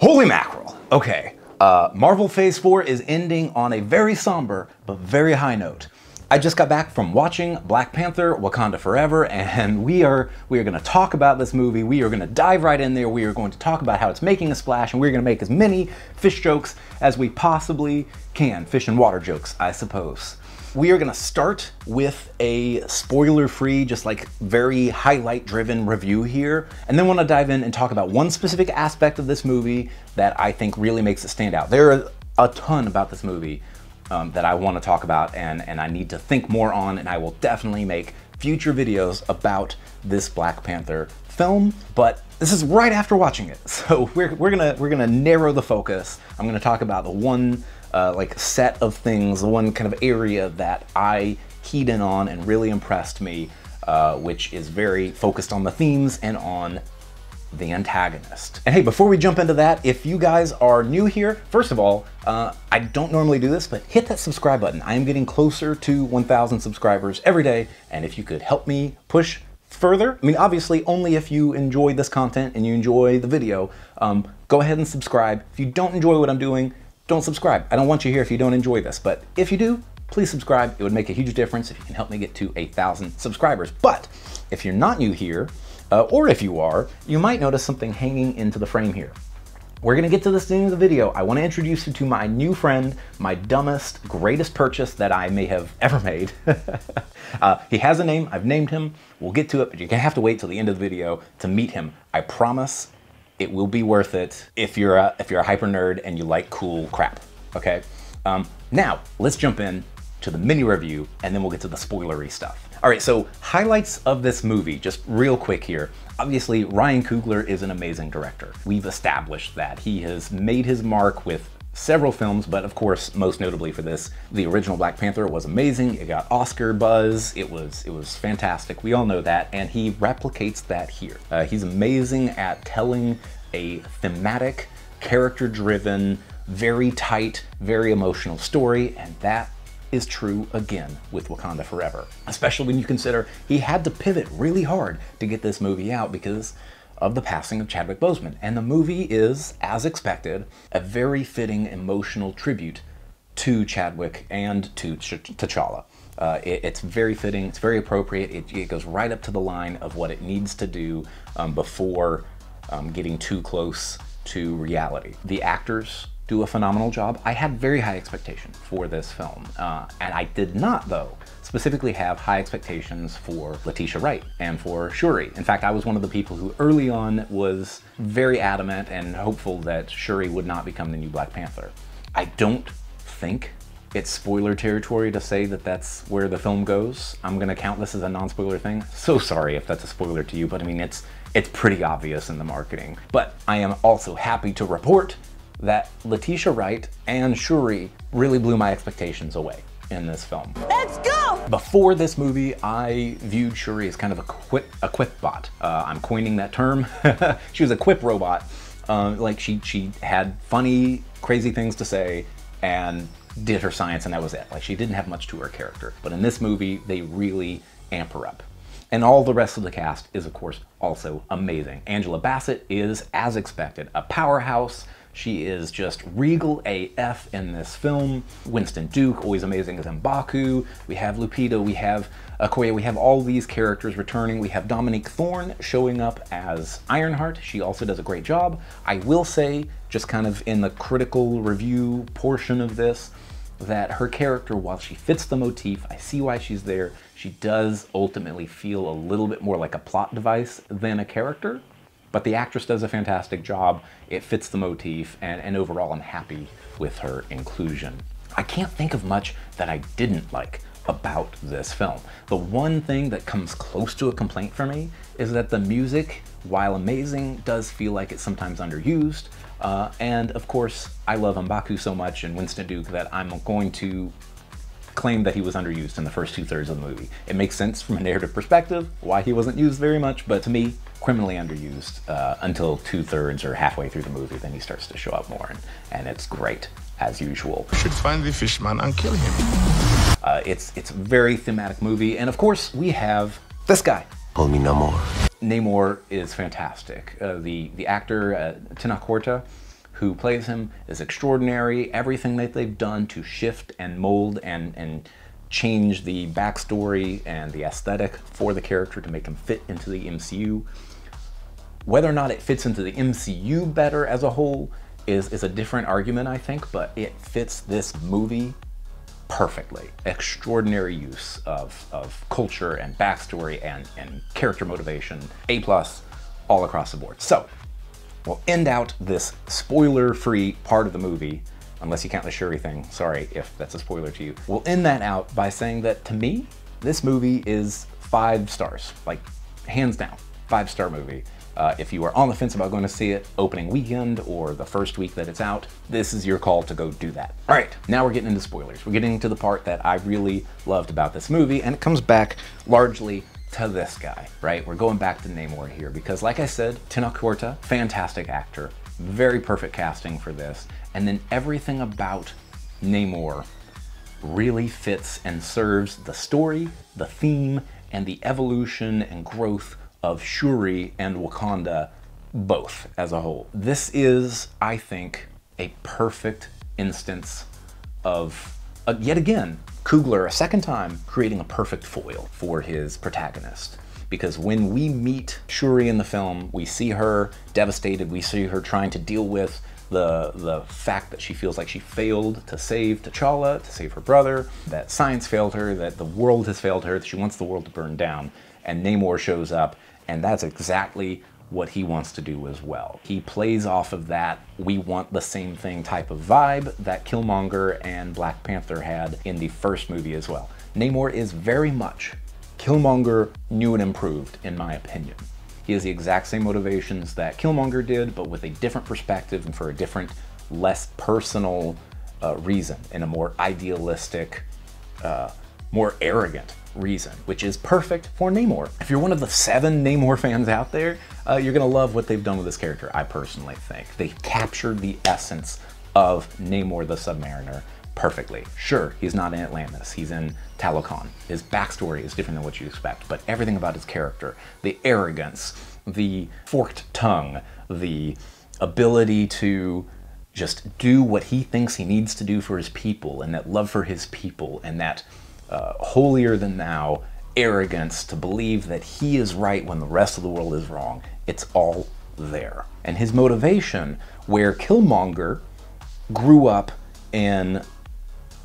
Holy mackerel. Okay, Marvel Phase 4 is ending on a very somber but very high note. I just got back from watching Black Panther, Wakanda Forever, and we are going to talk about this movie. We are going to dive right in there. We are going to talk about how it's making a splash, and we're going to make as many fish jokes as we possibly can. Fish and water jokes, I suppose. We are going to start with a spoiler-free, just like very highlight-driven review here, and then want to dive in and talk about one specific aspect of this movie that I think really makes it stand out. There are a ton about this movie that I want to talk about and I need to think more on, and I will definitely make future videos about this Black Panther film, but this is right after watching it, so we're gonna narrow the focus. I'm gonna talk about the one like set of things, the one kind of area that I keyed in on and really impressed me, which is very focused on the themes and on the antagonist. And hey, before we jump into that, if you guys are new here, first of all, I don't normally do this, but hit that subscribe button. I am getting closer to 1,000 subscribers every day, and if you could help me push further, I mean, obviously only if you enjoy this content and you enjoy the video, go ahead and subscribe. If you don't enjoy what I'm doing, don't subscribe. I don't want you here if you don't enjoy this, but if you do, please subscribe. It would make a huge difference if you can help me get to 1,000 subscribers. But if you're not new here, or if you are, you might notice something hanging into the frame here. We're gonna get to this in the video. I wanna introduce you to my new friend, my dumbest, greatest purchase that I may have ever made. He has a name, I've named him. We'll get to it, but you're gonna have to wait till the end of the video to meet him. I promise it will be worth it if you're a hyper nerd and you like cool crap, okay? Now, let's jump in to the mini review and then we'll get to the spoilery stuff. All right, so highlights of this movie, just real quick here. Obviously, Ryan Coogler is an amazing director. We've established that. He has made his mark with several films, but of course, most notably for this, the original Black Panther was amazing. It got Oscar buzz. It was fantastic. We all know that, and he replicates that here. He's amazing at telling a thematic, character-driven, very tight, very emotional story, and that is true again with Wakanda Forever. Especially when you consider he had to pivot really hard to get this movie out because of the passing of Chadwick Boseman. And the movie is, as expected, a very fitting emotional tribute to Chadwick and to T'Challa. It's very fitting, it's very appropriate, it goes right up to the line of what it needs to do before getting too close to reality. The actors do a phenomenal job. I had very high expectations for this film, and I did not, though, specifically have high expectations for Letitia Wright and for Shuri. In fact, I was one of the people who early on was very adamant and hopeful that Shuri would not become the new Black Panther. I don't think it's spoiler territory to say that that's where the film goes. I'm gonna count this as a non-spoiler thing. So sorry if that's a spoiler to you, but I mean, it's pretty obvious in the marketing. But I am also happy to report that Letitia Wright and Shuri really blew my expectations away in this film. Let's go! Before this movie, I viewed Shuri as kind of a quip bot. I'm coining that term. She was a quip robot. Like she had funny, crazy things to say and did her science, and that was it. Like, she didn't have much to her character. But in this movie, they really amp her up. And all the rest of the cast is, of course, also amazing. Angela Bassett is, as expected, a powerhouse. She is just regal AF in this film. Winston Duke, always amazing as M'Baku. We have Lupita, we have Okoye, we have all these characters returning. We have Dominique Thorne showing up as Ironheart. She also does a great job. I will say, just kind of in the critical review portion of this, that her character, while she fits the motif, I see why she's there, she does ultimately feel a little bit more like a plot device than a character. But the actress does a fantastic job. It fits the motif, and overall I'm happy with her inclusion. I can't think of much that I didn't like about this film. The one thing that comes close to a complaint for me is that the music, while amazing, does feel like it's sometimes underused. And of course, I love M'Baku so much and Winston Duke that I'm going to claim that he was underused in the first 2/3 of the movie. It makes sense from a narrative perspective why he wasn't used very much, but to me, criminally underused until 2/3 or halfway through the movie. Then he starts to show up more, and it's great, as usual. We should find the fishman and kill him. It's a very thematic movie, and of course, we have this guy. Call me Namor. Namor is fantastic. The actor, Tenoch Huerta, who plays him, is extraordinary. Everything that they've done to shift and mold and change the backstory and the aesthetic for the character to make him fit into the MCU. Whether or not it fits into the MCU better as a whole is a different argument, I think, but it fits this movie perfectly. Extraordinary use of culture and backstory and character motivation. A+ all across the board. So, we'll end out this spoiler-free part of the movie, unless you count the Shuri thing. Sorry if that's a spoiler to you. We'll end that out by saying that, to me, this movie is 5 stars. Like, hands down, 5-star movie. If you are on the fence about going to see it opening weekend or the first week that it's out, this is your call to go do that. All right, now we're getting into spoilers. We're getting to the part that I really loved about this movie, and it comes back largely to this guy, right? We're going back to Namor here because, like I said, Tenoch Huerta, fantastic actor, very perfect casting for this, and then everything about Namor really fits and serves the story, the theme, and the evolution and growth of Shuri and Wakanda both as a whole. This is, I think, a perfect instance of, yet again, Coogler, a second time, creating a perfect foil for his protagonist. Because when we meet Shuri in the film, we see her devastated, we see her trying to deal with the fact that she feels like she failed to save T'Challa, to save her brother, that science failed her, that the world has failed her, that she wants the world to burn down. And Namor shows up, and that's exactly what he wants to do as well. He plays off of that we want the same thing type of vibe that Killmonger and Black Panther had in the first movie as well. Namor is very much Killmonger new and improved, in my opinion. He has the exact same motivations that Killmonger did, but with a different perspective and for a different, less personal reason, and a more idealistic, more arrogant reason, which is perfect for Namor. If you're one of the 7 Namor fans out there, you're gonna love what they've done with this character, I personally think. They've captured the essence of Namor the Sub-Mariner perfectly. Sure, he's not in Atlantis, he's in Talokan. His backstory is different than what you expect, but everything about his character, the arrogance, the forked tongue, the ability to just do what he thinks he needs to do for his people, and that love for his people, and that holier than thou arrogance to believe that he is right when the rest of the world is wrong. It's all there. And his motivation, where Killmonger grew up in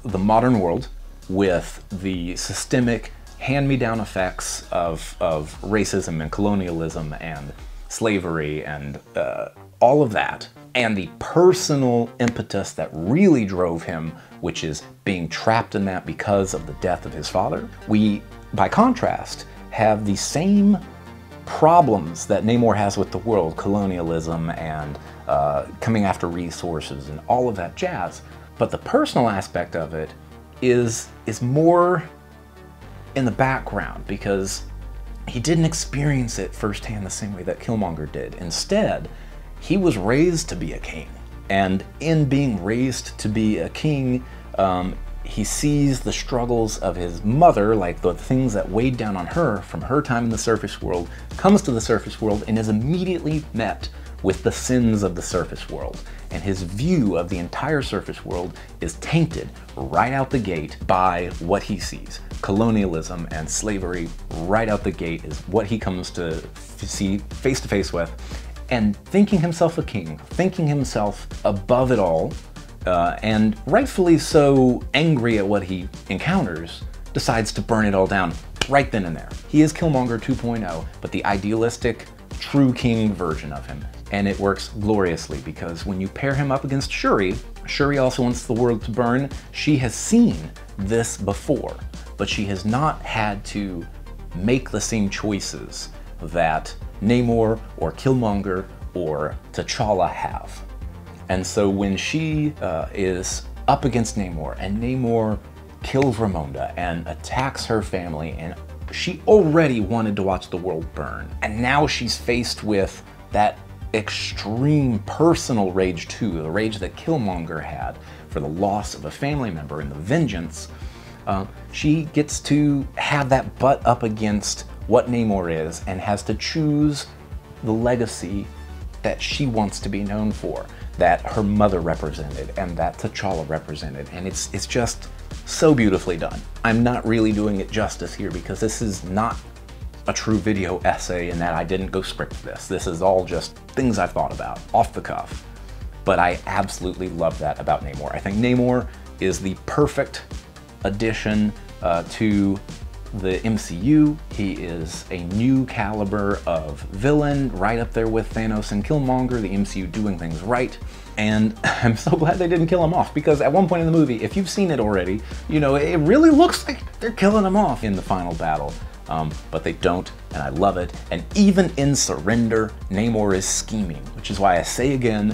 the modern world with the systemic hand-me-down effects of racism and colonialism and slavery and all of that, and the personal impetus that really drove him, which is being trapped in that because of the death of his father. We, by contrast, have the same problems that Namor has with the world, colonialism and coming after resources and all of that jazz, but the personal aspect of it is more in the background because he didn't experience it firsthand the same way that Killmonger did. Instead, he was raised to be a king. And in being raised to be a king, he sees the struggles of his mother, like the things that weighed down on her from her time in the surface world, comes to the surface world and is immediately met with the sins of the surface world. And his view of the entire surface world is tainted right out the gate by what he sees. Colonialism and slavery right out the gate is what he comes to see face to face with. And thinking himself a king, thinking himself above it all, and rightfully so angry at what he encounters, decides to burn it all down right then and there. He is Killmonger 2.0, but the idealistic, true king version of him. And it works gloriously because when you pair him up against Shuri, Shuri also wants the world to burn. She has seen this before, but she has not had to make the same choices that Namor or Killmonger or T'Challa have. And so when she is up against Namor and Namor kills Ramonda and attacks her family, and she already wanted to watch the world burn, and now she's faced with that extreme personal rage too, the rage that Killmonger had for the loss of a family member and the vengeance, she gets to have that butt up against what Namor is and has to choose the legacy that she wants to be known for, that her mother represented, and that T'Challa represented, and it's just so beautifully done. I'm not really doing it justice here because this is not a true video essay in that I didn't go script this. This is all just things I've thought about, off the cuff. But I absolutely love that about Namor. I think Namor is the perfect addition to the MCU. He is a new caliber of villain, right up there with Thanos and Killmonger, the MCU doing things right. And I'm so glad they didn't kill him off, because at one point in the movie, if you've seen it already, you know, it really looks like they're killing him off in the final battle. But they don't, and I love it. And even in Surrender, Namor is scheming, which is why I say again,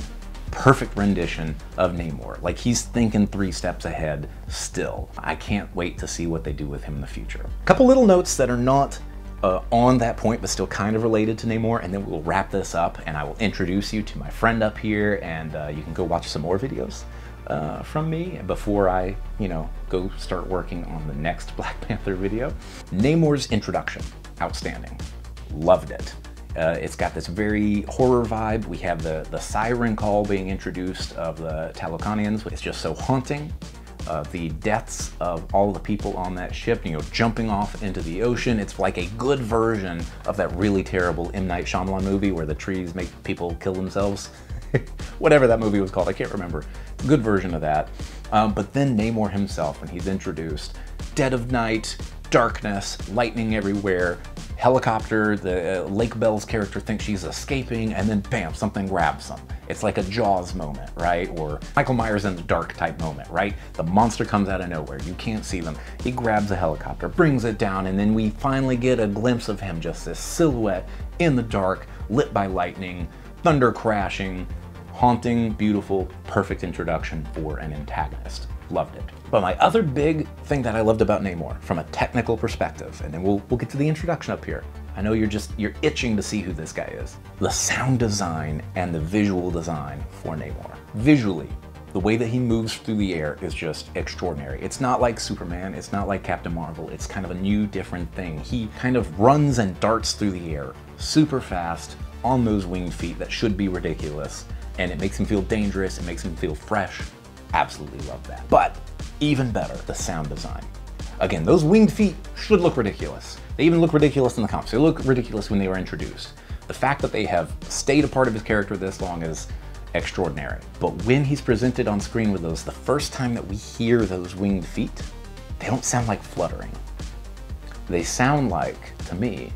perfect rendition of Namor. Like, he's thinking 3 steps ahead still. I can't wait to see what they do with him in the future. A couple little notes that are not on that point, but still kind of related to Namor, and then we'll wrap this up, and I will introduce you to my friend up here, and you can go watch some more videos from me before I, you know, go start working on the next Black Panther video. Namor's Introduction, outstanding. Loved it. It's got this very horror vibe. We have the siren call being introduced of the Talokanians. It's just so haunting. The deaths of all the people on that ship, you know, jumping off into the ocean. It's like a good version of that really terrible M. Night Shyamalan movie where the trees make people kill themselves. Whatever that movie was called, I can't remember. Good version of that. But then Namor himself, when he's introduced, dead of night, darkness, lightning everywhere, helicopter, the Lake Bell's character thinks she's escaping, and then bam, something grabs them. It's like a Jaws moment, right? Or Michael Myers in the Dark type moment, right? The monster comes out of nowhere, you can't see them. He grabs a helicopter, brings it down, and then we finally get a glimpse of him, just this silhouette in the dark, lit by lightning, thunder crashing, haunting, beautiful, perfect introduction for an antagonist. Loved it. But my other big thing that I loved about Namor from a technical perspective, and then we'll get to the introduction up here. I know you're itching to see who this guy is. The sound design and the visual design for Namor. Visually, the way that he moves through the air is just extraordinary. It's not like Superman, it's not like Captain Marvel, it's kind of a new, different thing. He kind of runs and darts through the air super fast on those winged feet that should be ridiculous, and it makes him feel dangerous, it makes him feel fresh. Absolutely love that. But even better, the sound design. Again, those winged feet should look ridiculous. They even look ridiculous in the comics. They look ridiculous when they were introduced. The fact that they have stayed a part of his character this long is extraordinary. But when he's presented on screen with those, the first time that we hear those winged feet, they don't sound like fluttering. They sound like, to me,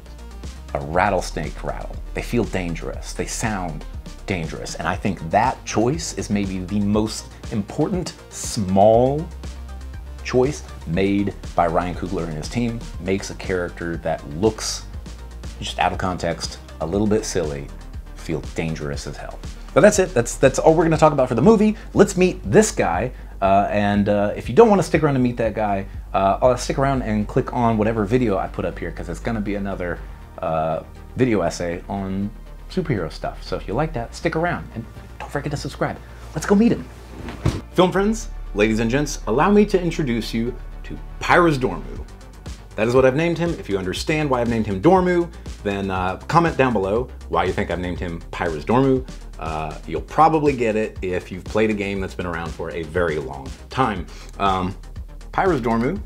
a rattlesnake rattle. They feel dangerous. They sound dangerous. And I think that choice is maybe the most important small choice made by Ryan Coogler and his team. Makes a character that looks just out of context, a little bit silly, feel dangerous as hell. But that's it. That's all we're going to talk about for the movie. Let's meet this guy. If you don't want to stick around to meet that guy, I'll stick around and click on whatever video I put up here, because it's going to be another video essay on superhero stuff. So if you like that, stick around and don't forget to subscribe. Let's go meet him. Film friends, ladies and gents, allow me to introduce you to Pyros Dormu. That is what I've named him. If you understand why I've named him Dormu, then comment down below why you think I've named him Pyros Dormu. You'll probably get it if you've played a game that's been around for a very long time. Pyros Dormu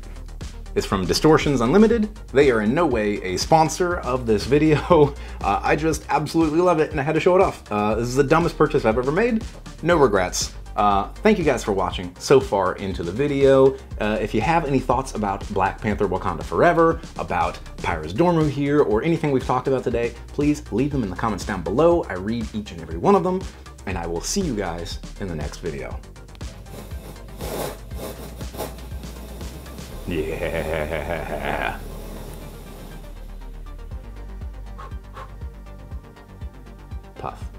is from Distortions Unlimited. They are in no way a sponsor of this video. I just absolutely love it and I had to show it off. This is the dumbest purchase I've ever made. No regrets. Thank you guys for watching so far into the video. If you have any thoughts about Black Panther Wakanda Forever, about Pyros Dormu here, or anything we've talked about today, please leave them in the comments down below. I read each and every one of them, and I will see you guys in the next video. Yeah. Puff.